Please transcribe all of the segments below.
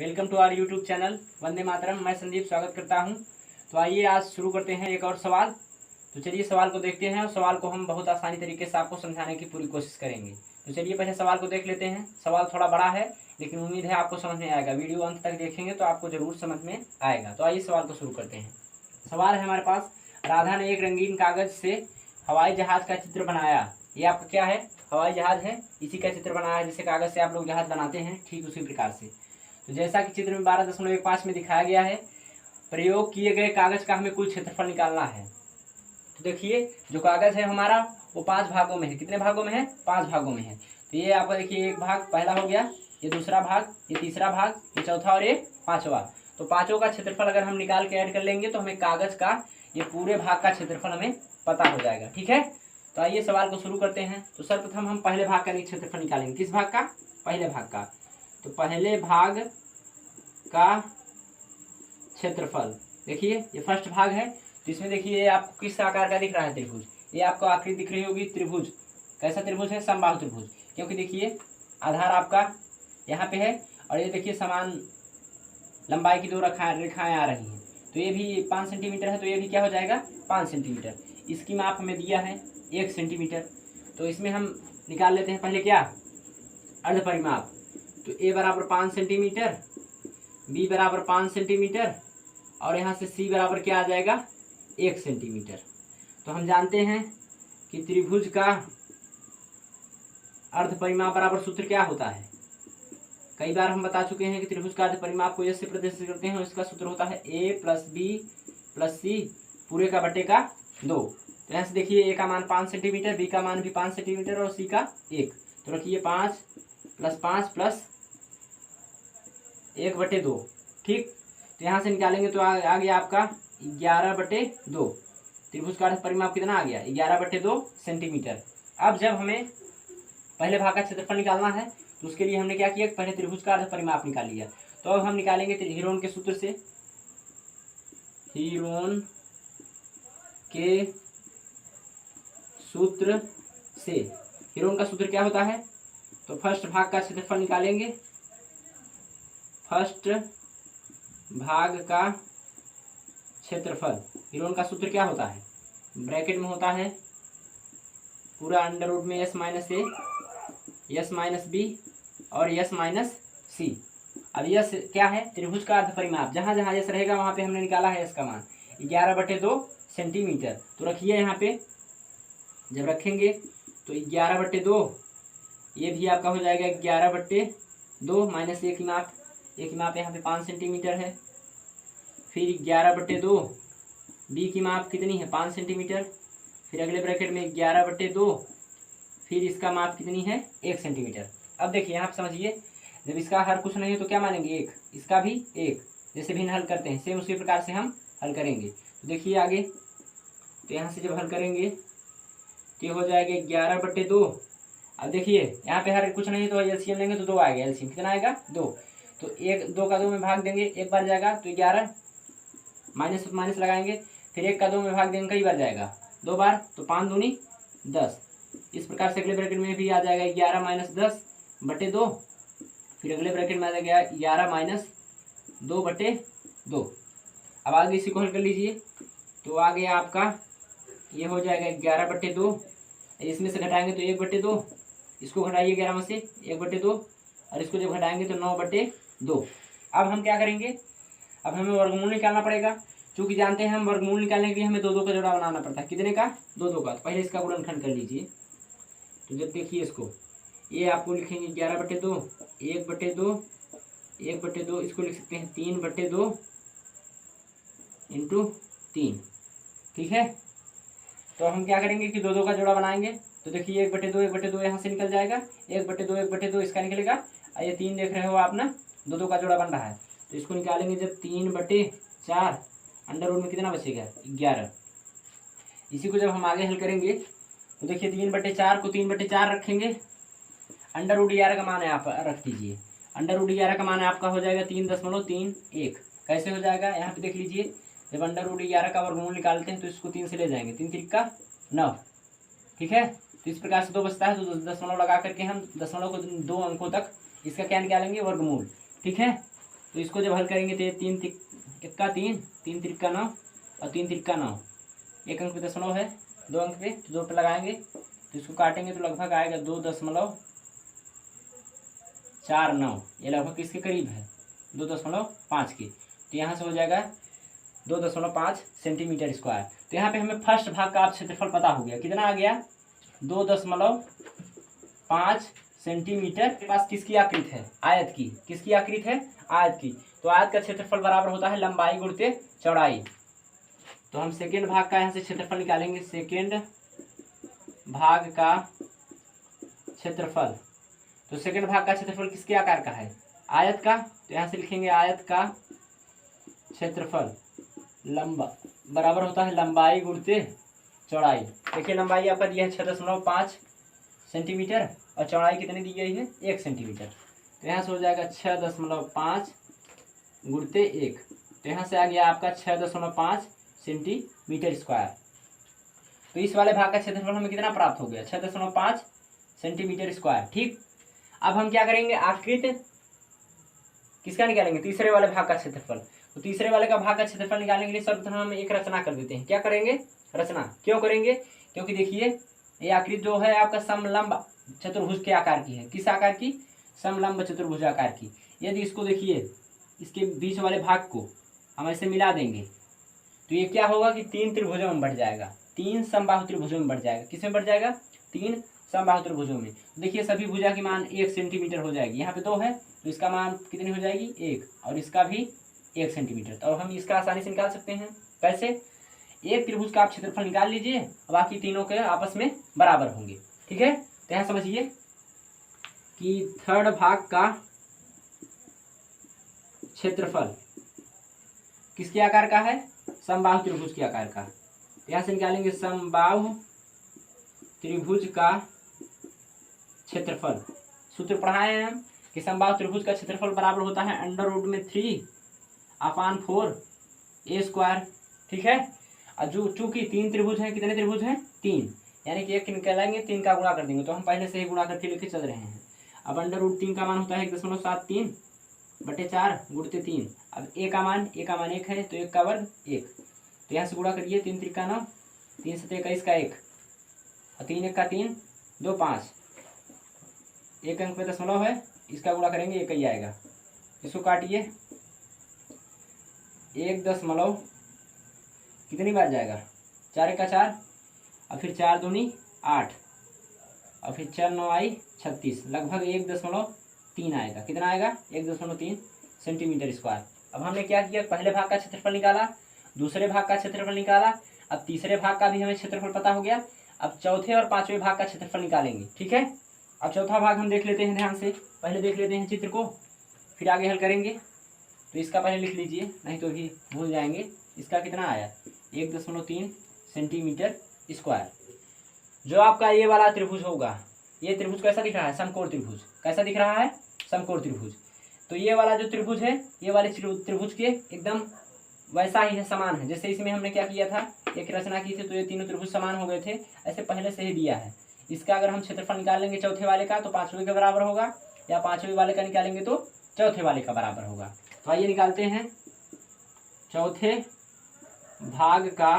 Welcome to our YouTube channel Vande Mataram. मैं संदीप स्वागत करता हूं। तो आइए आज शुरू करते हैं एक और सवाल। तो चलिए सवाल को देखते हैं और सवाल को हम बहुत आसानी तरीके से आपको समझाने की पूरी कोशिश करेंगे। तो चलिए पहले सवाल को देख लेते हैं। सवाल थोड़ा बड़ा है लेकिन उम्मीद है आपको समझ में आएगा। वीडियो अंत तक देखेंगे तो आपको जरूर समझ में आएगा। तो आइए सवाल को शुरू करते हैं। सवाल है हमारे पास, राधा ने एक रंगीन कागज से हवाई जहाज का चित्र बनाया। ये आपका क्या है? हवाई जहाज है। इसी का चित्र बनाया है, जैसे कागज से आप लोग जहाज बनाते हैं ठीक उसी प्रकार से। तो जैसा कि चित्र में 12.15 में दिखाया गया है, प्रयोग किए गए कागज का हमें कुल क्षेत्रफल निकालना है। तो देखिए जो कागज है हमारा वो 5 भागों में है। कितने भागों में है? 5 भागों में है। तो ये आपका देखिए एक भाग पहला हो गया, ये दूसरा भाग, ये तीसरा भाग, ये चौथा और ये पांचवा। तो पांचों का क्षेत्रफल अगर हम निकाल के ऐड कर लेंगे तो हमें कागज का ये पूरे भाग का क्षेत्रफल हमें पता हो जाएगा। ठीक है, तो आइए सवाल को शुरू करते हैं। तो सर्वप्रथम हम पहले भाग का क्षेत्रफल निकालेंगे। किस भाग का? पहले भाग का। तो पहले भाग का क्षेत्रफल देखिए ये फर्स्ट भाग है। तो इसमें देखिए आपको किस आकार का दिख रहा है? त्रिभुज। ये आपको आकृति दिख रही होगी त्रिभुज। कैसा त्रिभुज है? समबाहु त्रिभुज। क्योंकि देखिए आधार आपका यहाँ पे है और ये देखिए समान लंबाई की दो रेखाएं आ रही हैं। तो ये भी 5 सेंटीमीटर है, तो ये भी क्या हो जाएगा? 5 सेंटीमीटर। इसकी माप हमें दिया है 1 सेंटीमीटर। तो इसमें हम निकाल लेते हैं पहले क्या? अर्ध परिमाप। तो ए बराबर 5 सेंटीमीटर, बी बराबर 5 सेंटीमीटर और यहाँ से सी बराबर क्या आ जाएगा? 1 सेंटीमीटर। तो हम जानते हैं कि त्रिभुज का अर्ध परिमाप बराबर सूत्र क्या होता है? कई बार हम बता चुके हैं कि त्रिभुज का अर्ध परिमाप को ऐसे प्रदर्शित करते हैं। इसका सूत्र होता है a प्लस बी प्लस सी पूरे का बटे का 2। तो यहाँ से देखिए a का मान 5 सेंटीमीटर, b का मान भी 5 सेंटीमीटर और c का 1। तो रखिए 5 प्लस 5 प्लस 1/2। ठीक, तो यहाँ से निकालेंगे तो आ गया आपका 11/2। त्रिभुज का अर्ध परिमाप कितना आ गया? 11/2 सेंटीमीटर। अब जब हमें पहले भाग का क्षेत्रफल निकालना है तो उसके लिए हमने क्या किया? पहले त्रिभुज का अर्ध परिमाप निकाल लिया। तो अब हम निकालेंगे हीरोन के सूत्र से। हीरोन के सूत्र से हीरोन का सूत्र क्या होता है? तो फर्स्ट भाग का क्षेत्रफल निकालेंगे। फर्स्ट भाग का क्षेत्रफल हीरोन का सूत्र क्या होता है? ब्रैकेट में होता है पूरा अंडर रूट में s माइनस ए, s माइनस बी और s माइनस सी। अब यस क्या है? त्रिभुज का अर्ध परिमाप। जहाँ जहाँ यस रहेगा वहाँ पे हमने निकाला है s का मान 11/2 सेंटीमीटर। तो रखिए यहाँ पे, जब रखेंगे तो 11/2 ये भी आपका हो जाएगा 11/2 माइनस एक ही माप यहाँ पे 5 सेंटीमीटर है। फिर 11/2 बी की माप कितनी है? 5 सेंटीमीटर। फिर अगले ब्रैकेट में 11/2 फिर इसका माप कितनी है? 1 सेंटीमीटर। अब देखिए यहाँ पे समझिए, जब इसका हर कुछ नहीं है तो क्या मानेंगे? 1। इसका भी 1। जैसे भिन्न हल करते हैं सेम उसी प्रकार से हम हल करेंगे। तो देखिए आगे, तो यहाँ से जब हल करेंगे तो ये हो जाएगा 11/2। अब देखिए यहाँ पे हर कुछ नहीं तो एलसीएम लेंगे तो 2 आएगा। एलसीएम कितना आएगा? 2। तो 2 का 2 में भाग देंगे, एक बार जाएगा तो 11, माइनस माइनस लगाएंगे। फिर 1 का 2 में भाग देंगे, कई बार जाएगा? 2 बार। तो 5 दूनी 10। इस प्रकार से अगले ब्रैकेट में भी आ जाएगा 11 माइनस 10/2। फिर अगले ब्रैकेट में आ जाएगा 11 माइनस 2/2। अब आगे इसी को हल कर लीजिए तो आ गया आपका, ये हो जाएगा 11/2। इसमें से घटाएंगे तो 1/2। इसको घटाइए 11 में से 1/2 और इसको जब घटाएंगे तो 9/2। अब हम क्या करेंगे? अब हमें वर्गमूल निकालना पड़ेगा। चूँकि जानते हैं हम वर्गमूल निकालने के लिए हमें 2 का जोड़ा बनाना पड़ता है। कितने का? 2 का। तो पहले इसका गुणनखंड कर लीजिए। तो जब देखिए इसको, ये आपको लिखेंगे 11/2, 1/2, 1/2। इसको लिख सकते हैं 3/2 इंटू 3। ठीक है, तो हम क्या करेंगे कि 2 का जोड़ा बनाएंगे। तो देखिए 1/2, 1/2 यहाँ से निकल जाएगा, 1/2, 1/2 इसका निकलेगा। और ये 3 देख रहे हो आप ना, 2 का जोड़ा बन रहा है। तो इसको निकालेंगे जब 3/4, अंडर रूट में कितना बचेगा? 11। इसी को जब हम आगे हल करेंगे तो देखिए 3/4 को 3/4 रखेंगे, अंडर रूट 11 का मान है आप रख दीजिए। अंडर रूट 11 का मान है आपका हो जाएगा 3.31। कैसे हो जाएगा? यहाँ पे देख लीजिए, जब अंडर रूट 11 का वर्गमूल निकालते हैं तो इसको 3 से ले जाएंगे, 3 3 का 9। ठीक है, तो इस प्रकार से 2 बचता है तो दशमलव लगा करके हम दशमलव को 2 अंकों तक इसका क्या निकालेंगे? वर्गमूल। ठीक है, तो इसको जब हल करेंगे तो ये 3 इक्का 3, 3 तिक्का 9 और 3 तिक्का 9, एक अंक पे दशमलव है, 2 अंक पे, तो 2 पे लगाएंगे तो इसको काटेंगे तो लगभग आएगा 2.49। ये लगभग किसके करीब है, 2.5 के। तो यहाँ से हो जाएगा 2.5 सेंटीमीटर स्क्वायर। तो यहाँ पे हमें फर्स्ट भाग का आप क्षेत्रफल पता हो गया, कितना आ गया 2.5 सेंटीमीटर। के पास किसकी आकृति है, आयत की, किसकी आकृति है, आयत की। तो आयत का क्षेत्रफल बराबर होता है लंबाई गुणित चौड़ाई। तो हम सेकेंड भाग का यहाँ से क्षेत्रफल निकालेंगे, सेकेंड भाग का क्षेत्रफल। तो सेकेंड भाग का क्षेत्रफल किसके आकार का है, आयत का। तो यहाँ से लिखेंगे आयत का क्षेत्रफल लंबा बराबर होता है लंबाई गुणित चौड़ाई। देखिए लंबाई आपका दिया है 6.5 सेंटीमीटर और चौड़ाई कितनी दी गई है, 1 सेंटीमीटर। तो यहाँ से हो जाएगा 6.5 गुणित 1। तो यहाँ से आ गया आपका 6.5 सेंटीमीटर स्क्वायर। तो इस वाले भाग का क्षेत्रफल हमें कितना प्राप्त हो गया, 6.5 सेंटीमीटर स्क्वायर। ठीक, अब हम क्या करेंगे, आकृति किसका निकालेंगे, तीसरे वाले भाग का क्षेत्रफल। तो तीसरे वाले का भाग का क्षेत्रफल निकालने के लिए सर्वप्रथम हम एक रचना कर देते हैं। क्या करेंगे, रचना। क्यों करेंगे, क्योंकि देखिए ये आकृति जो है आपका समलंब चतुर्भुज के आकार की है। किस आकार की, समलंब चतुर्भुज आकार की। यदि इसको देखिए, इसके बीच वाले भाग को हम ऐसे मिला देंगे तो ये क्या होगा कि 3 त्रिभुजों में बढ़ जाएगा, 3 समबाहु त्रिभुजों में बढ़ जाएगा। किसमें बढ़ जाएगा, 3 समबाहु त्रिभुजों में। देखिए सभी भुजा की मान 1 सेंटीमीटर हो जाएगी। यहाँ पे 2 है तो इसका मान कितनी हो जाएगी, 1, और इसका भी 1 सेंटीमीटर। तो अब हम इसका आसानी से निकाल सकते हैं। कैसे, एक त्रिभुज का आप क्षेत्रफल निकाल लीजिए, बाकी तीनों के आपस में बराबर होंगे। ठीक है, तो यहाँ समझिए कि थर्ड भाग का क्षेत्रफल किसके आकार का है, समबाहु त्रिभुज के आकार का। यहाँ से निकालेंगे समबाहु त्रिभुज का क्षेत्रफल। सूत्र पढ़ाए हैं हम कि समबाहु त्रिभुज का क्षेत्रफल बराबर होता है √3/4 a²। ठीक है, और जो चूंकि 3 त्रिभुज हैं, कितने त्रिभुज हैं, 3, यानी कि एक निकालेंगे 3 का गुणा कर देंगे। तो हम पहले से ही गुणा करके लेके चल रहे हैं। अब √3 का मान होता है 1.73/4 गुणित 3। अब a का मान 1 है तो 1 का वर्ग 1। तो यहाँ से गुणा करिए, 3 त्रिका 9, 3 7 21 का 1 और 3 1 का 3, 2 5, एक अंक पे दशमलव है, इसका गुणा करेंगे 1 ही आएगा। इसको काटिए, 1 दशमलव कितनी बार जाएगा, 4 1 का 4 और फिर 4 दूनी 8 और फिर 4 9 आई 36, लगभग 1.3 आएगा। कितना आएगा, 1.3 सेंटीमीटर स्क्वायर। अब हमने क्या किया, पहले भाग का क्षेत्रफल निकाला, दूसरे भाग का क्षेत्रफल निकाला, अब तीसरे भाग का भी हमें क्षेत्रफल पता हो गया। अब चौथे और पांचवें भाग का क्षेत्रफल निकालेंगे। ठीक है, अब चौथा भाग हम देख लेते हैं ध्यान से, पहले देख लेते हैं चित्र को, फिर आगे हल करेंगे। तो इसका पहले लिख लीजिए, नहीं तो भी भूल जाएंगे। इसका कितना आया, 1.3 सेंटीमीटर स्क्वायर। जो आपका ये वाला त्रिभुज होगा, ये त्रिभुज कैसा दिख रहा है, समकोण त्रिभुज। कैसा दिख रहा है, समकोण त्रिभुज। तो ये वाला जो त्रिभुज है, ये वाले त्रिभुज के एकदम वैसा ही है, समान है। जैसे इसमें हमने क्या किया था, एक रचना की थी तो ये तीनों त्रिभुज समान हो गए थे, ऐसे पहले से ही दिया है। इसका अगर हम क्षेत्रफल निकाल लेंगे चौथे वाले का तो पांचवें के बराबर होगा, या पांचवें वाले का निकालेंगे तो चौथे वाले का बराबर होगा। तो आइए निकालते हैं, चौथे भाग का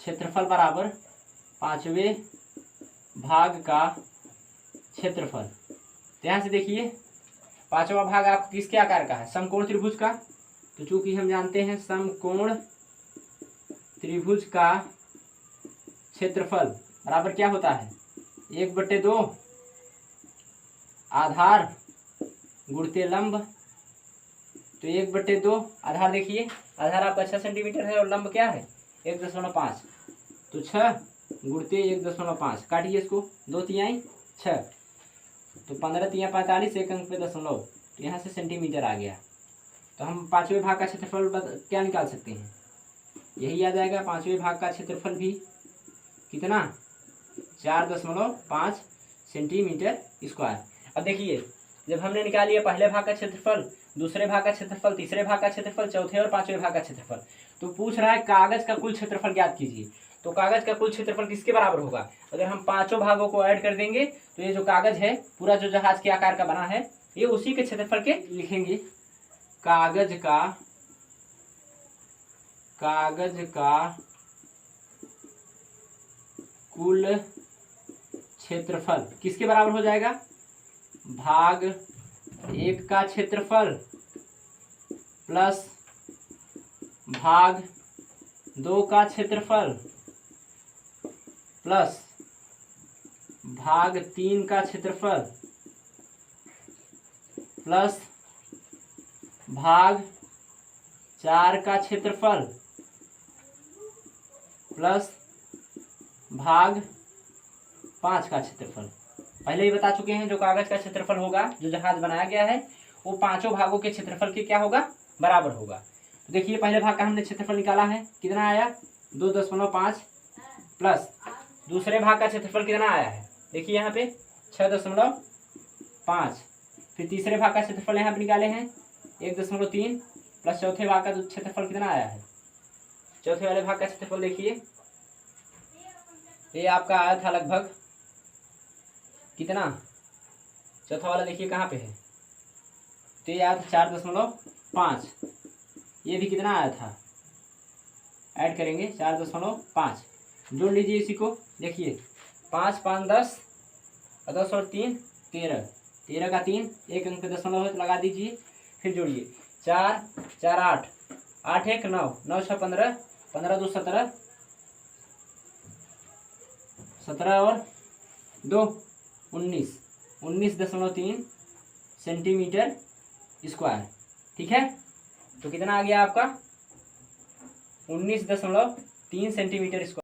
क्षेत्रफल बराबर पांचवें भाग का क्षेत्रफल। तो यहाँ से देखिए, पांचवा भाग आपको किसके आकार का है, समकोण त्रिभुज का। तो चूंकि हम जानते हैं समकोण त्रिभुज का क्षेत्रफल बराबर क्या होता है, 1/2 आधार गुणित लंब। तो 1/2 आधार, देखिए आधार आपका 6 सेंटीमीटर है और लंब क्या है 1.5। तो 6 गुणित 1.5, काटिए इसको, 2 तिहाई 6, तो 15 तिहाई 45, एक अंक पे दशमलव। तो यहाँ से सेंटीमीटर आ गया। तो हम पांचवें भाग का क्षेत्रफल क्या निकाल सकते हैं, यही आ जाएगा। पांचवें भाग का क्षेत्रफल भी कितना, 4.5 सेंटीमीटर स्क्वायर। अब देखिए, जब हमने निकाल लिया पहले भाग का क्षेत्रफल, दूसरे भाग का क्षेत्रफल, तीसरे भाग का क्षेत्रफल, चौथे और पांचवें भाग का क्षेत्रफल, तो पूछ रहा है कागज का कुल क्षेत्रफल ज्ञात कीजिए। तो कागज का कुल क्षेत्रफल किसके बराबर होगा, अगर हम पांचों भागों को ऐड कर देंगे तो ये जो कागज है पूरा जो जहाज के आकार का बना है ये उसी के क्षेत्रफल के लिखेंगे। कागज का कुल क्षेत्रफल किसके बराबर हो जाएगा? भाग 1 का क्षेत्रफल प्लस भाग 2 का क्षेत्रफल प्लस भाग 3 का क्षेत्रफल प्लस भाग 4 का क्षेत्रफल प्लस भाग 5 का क्षेत्रफल। पहले ही बता चुके हैं जो कागज का क्षेत्रफल होगा, जो जहाज बनाया गया है, वो पांचों भागों के क्षेत्रफल के क्या होगा? बराबर होगा। तो देखिए पहले भाग का हमने क्षेत्रफल निकाला है, कितना आया? 2.5 प्लस दूसरे भाग का क्षेत्रफल कितना आया है? देखिए यहाँ पे 6.5। फिर तीसरे भाग का क्षेत्रफल यहाँ पे निकाले हैं 1.3 प्लस चौथे भाग का क्षेत्रफल कितना आया है? चौथे वाले भाग का क्षेत्रफल देखिए, ये आपका आया था लगभग कितना? चौथा वाला देखिए कहाँ पे है, तो ये आया था 4.5। ये भी कितना आया था? ऐड करेंगे 4.5, जोड़ लीजिए इसी को। देखिए 5 5 10 और 10 और 3 13, 13 का 3, एक अंक दशमलव है तो लगा दीजिए। फिर जोड़िए 4 4 8, 8 1 9, 9 6 15, 15 2 17, 17 और 2 19, 19.3 सेंटीमीटर स्क्वायर। ठीक है, तो कितना आ गया आपका? 19.3 सेंटीमीटर स्क्वायर।